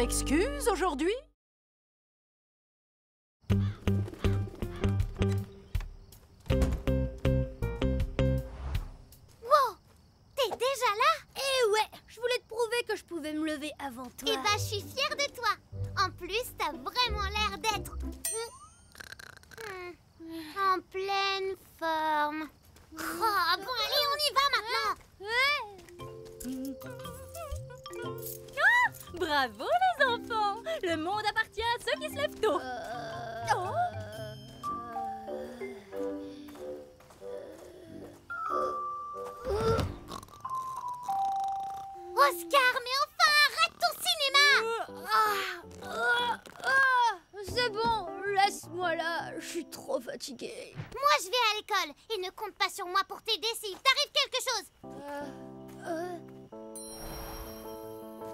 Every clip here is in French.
excuse aujourd'hui? Wow! T'es déjà là? Eh ouais, je voulais te prouver que je pouvais me lever avant toi. Eh ben, je suis fière de toi. En plus, t'as vraiment l'air d'être... en pleine forme. Oh, bon, allez, on y va maintenant. Bravo les enfants! Le monde appartient à ceux qui se lèvent tôt. Oscar, mais enfin, arrête ton cinéma. C'est bon, laisse-moi là, je suis trop fatiguée. Moi, je vais à l'école et ne compte pas sur moi pour t'aider s'il t'arrive quelque chose.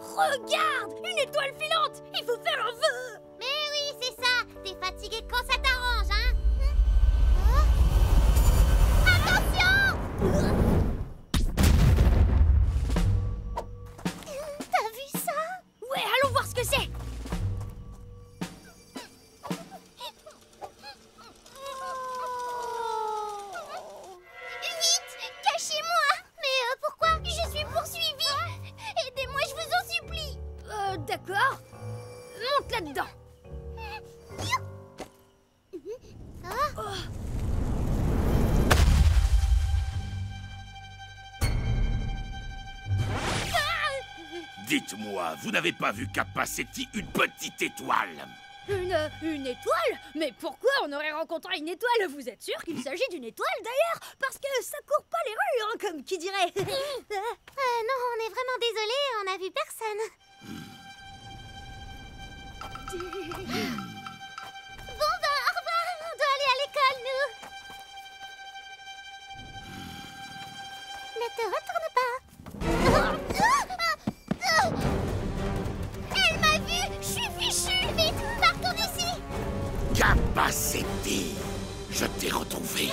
Regarde, une étoile filante. Il faut faire un vœu. Mais oui, c'est ça. T'es fatigué quand ça t'arrange, hein? Attention! T'as vu ça? Ouais, allons voir ce que c'est. Vite, cachez-moi! Mais pourquoi? Je suis poursuivie! Aidez-moi, je vous en supplie! D'accord. Monte là-dedans. Dites-moi, vous n'avez pas vu Capacetti une petite étoile? Une étoile? Mais pourquoi on aurait rencontré une étoile? Vous êtes sûr qu'il s'agit d'une étoile d'ailleurs? Parce que ça court pas les rues, hein, comme qui dirait. Non, on est vraiment désolé, on a vu personne. Bon, ben, au revoir, on doit aller à l'école, nous. Ne te retourne pas. Elle m'a vu, je suis fichue. Vite, partons d'ici. Capacetti, je t'ai retrouvé.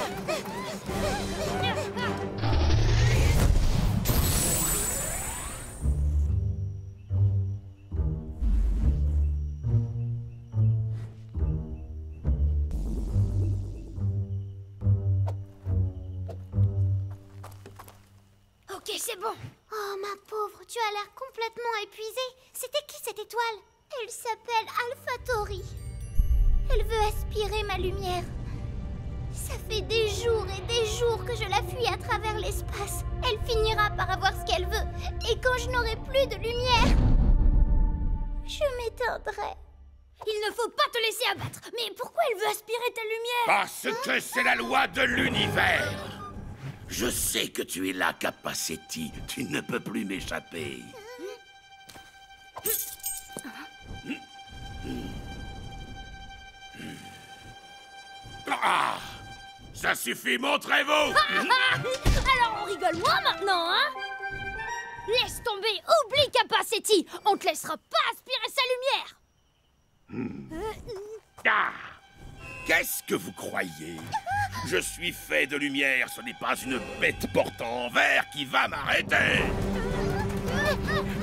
Ok, c'est bon. Oh, ma pauvre, tu as l'air complètement épuisée. C'était qui cette étoile? Elle s'appelle AlphaTauri. Elle veut aspirer ma lumière. Ça fait des jours et des jours que je la fuis à travers l'espace. Elle finira par avoir ce qu'elle veut. Et quand je n'aurai plus de lumière, je m'éteindrai. Il ne faut pas te laisser abattre. Mais pourquoi elle veut aspirer ta lumière? Parce que c'est la loi de l'univers. Je sais que tu es là, Capacetti. Tu ne peux plus m'échapper. Ah! Ça suffit, montrez-vous! Alors on rigole moins maintenant, hein? Laisse tomber, oublie Capacetti. On te laissera pas aspirer sa lumière. Ah! Qu'est-ce que vous croyez? Je suis fait de lumière, ce n'est pas une bête portant en verre qui va m'arrêter!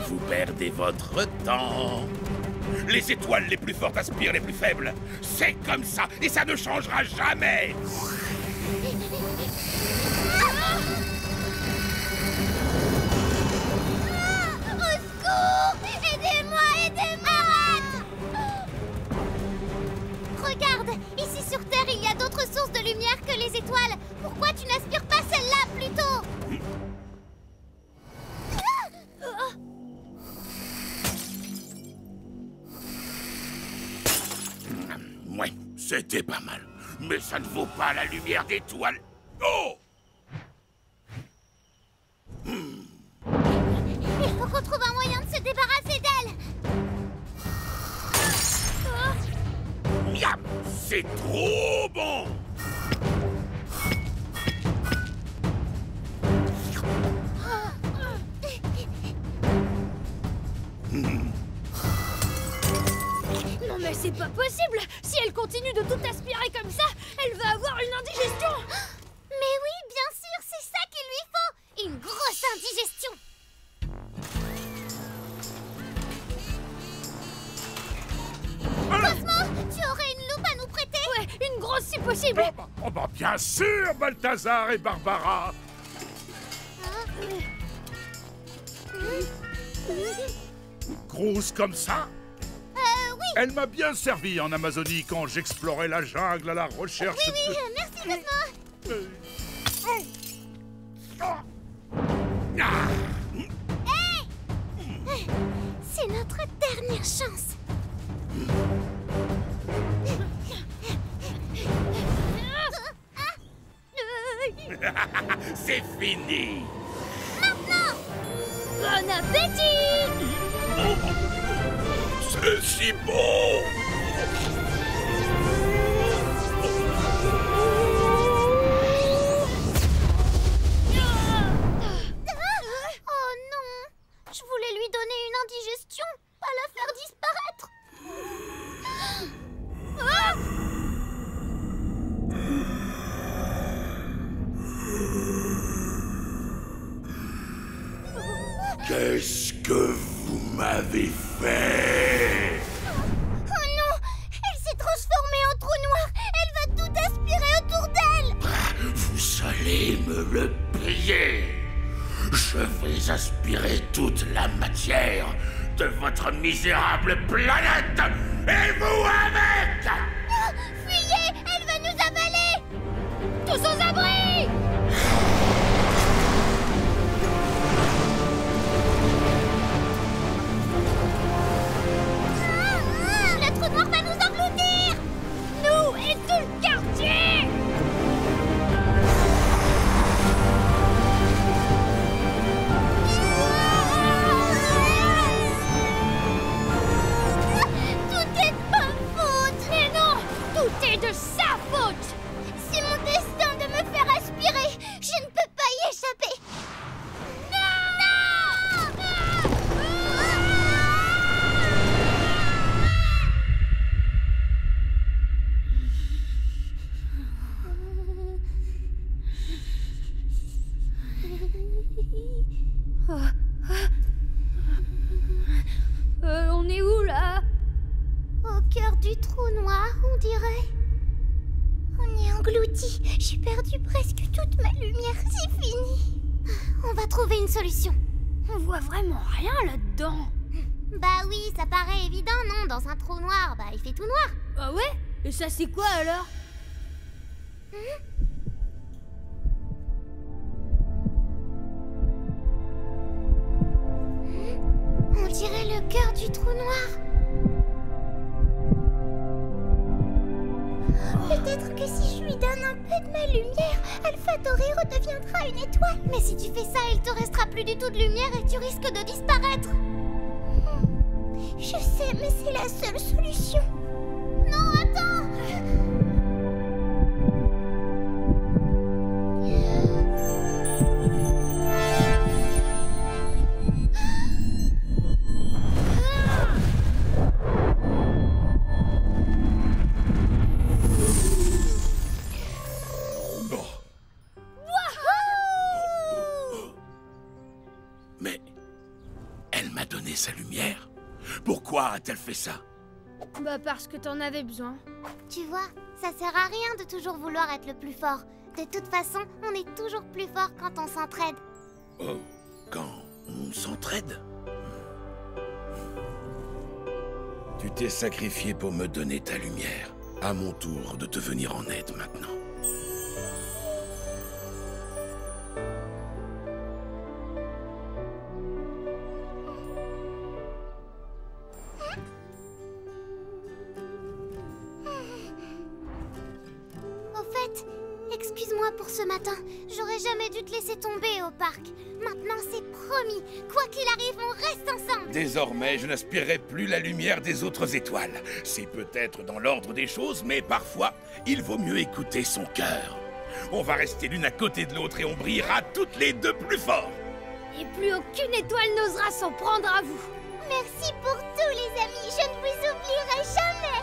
Vous perdez votre temps. Les étoiles les plus fortes aspirent les plus faibles. C'est comme ça, et ça ne changera jamais! Au secours! Aidez-moi, aidez-moi! Regarde, ici sur Terre, il y a d'autres sources de lumière que les étoiles. Pourquoi tu n'aspires pas celle-là plutôt? Ouais, c'était pas mal. Mais ça ne vaut pas la lumière d'étoiles. Oh! Il faut qu'on trouve un moyen de se débarrasser d'elle. Miam! C'est trop bon! Non mais c'est pas possible. Si elle continue de tout aspirer comme ça, elle va avoir une indigestion. Mais oui, bien sûr, c'est ça qu'il lui faut. Une grosse indigestion. possible. Oh bah bien sûr, Balthazar et Barbara. Grosse comme ça? Oui. Elle m'a bien servi en Amazonie quand j'explorais la jungle à la recherche Oui, merci, Cosmo. C'est notre dernière chance. C'est fini. Bon appétit. C'est si bon. Oh non! Je voulais lui donner une indigestion, pas la faire disparaître. Qu'est-ce que vous m'avez fait? Oh non! Elle s'est transformée en trou noir. Elle va tout aspirer autour d'elle. Vous allez me le payer. Je vais aspirer toute la matière de votre misérable planète et vous avec. Fuyez! Elle va nous avaler. Tous aux abris. Le trou noir va nous engloutir. Nous et tout le quartier. Tout est de ma faute. Mais non, tout est de sa faute. C'est mon destin de me faire aspirer. Je ne peux pas y échapper. On est où là? Au cœur du trou noir, on dirait. On est englouti. J'ai perdu presque toute ma lumière. C'est fini. On va trouver une solution. On voit vraiment rien là-dedans. Bah oui, ça paraît évident, non? Dans un trou noir, bah il fait tout noir. Ah ouais? Et ça c'est quoi alors? On dirait le cœur du trou noir. Peut-être que si je lui donne un peu de ma lumière, AlphaTauri redeviendra une étoile. Mais si tu fais ça, il te restera plus du tout de lumière et tu risques de disparaître. Je sais, mais c'est la seule solution. Non, attends! Mais elle m'a donné sa lumière. Pourquoi a-t-elle fait ça? Bah parce que t'en avais besoin. Tu vois, ça sert à rien de toujours vouloir être le plus fort. De toute façon, on est toujours plus fort quand on s'entraide. Oh, quand on s'entraide? Tu t'es sacrifié pour me donner ta lumière. À mon tour de te venir en aide maintenant. Au fait, excuse-moi pour ce matin. J'aurais jamais dû te laisser tomber au parc. Maintenant, c'est promis. Quoi qu'il arrive, on reste ensemble. Désormais, je n'aspirerai plus la lumière des autres étoiles. C'est peut-être dans l'ordre des choses, mais parfois, il vaut mieux écouter son cœur. On va rester l'une à côté de l'autre et on brillera toutes les deux plus fort. Et plus aucune étoile n'osera s'en prendre à vous. Merci pour tout, les amis. Je ne vous oublierai jamais.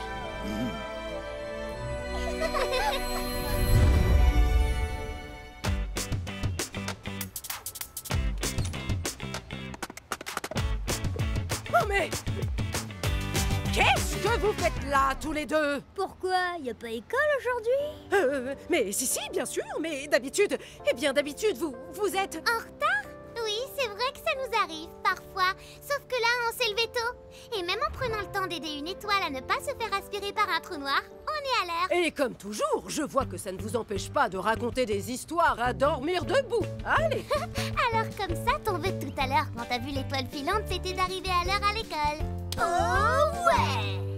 Oh mais... Quai? Qu'est-ce que vous faites là, tous les deux? Pourquoi? Y a pas école aujourd'hui? Mais si, bien sûr, mais d'habitude... Eh bien, d'habitude, vous êtes... En retard? Oui, c'est vrai que ça nous arrive, parfois. Sauf que là, on s'est levé tôt. Et même en prenant le temps d'aider une étoile à ne pas se faire aspirer par un trou noir, on est à l'heure. Et comme toujours, je vois que ça ne vous empêche pas de raconter des histoires à dormir debout. Allez. Alors comme ça, ton vœu de tout à l'heure, quand t'as vu l'étoile filante, c'était d'arriver à l'heure à l'école. Oh ouais!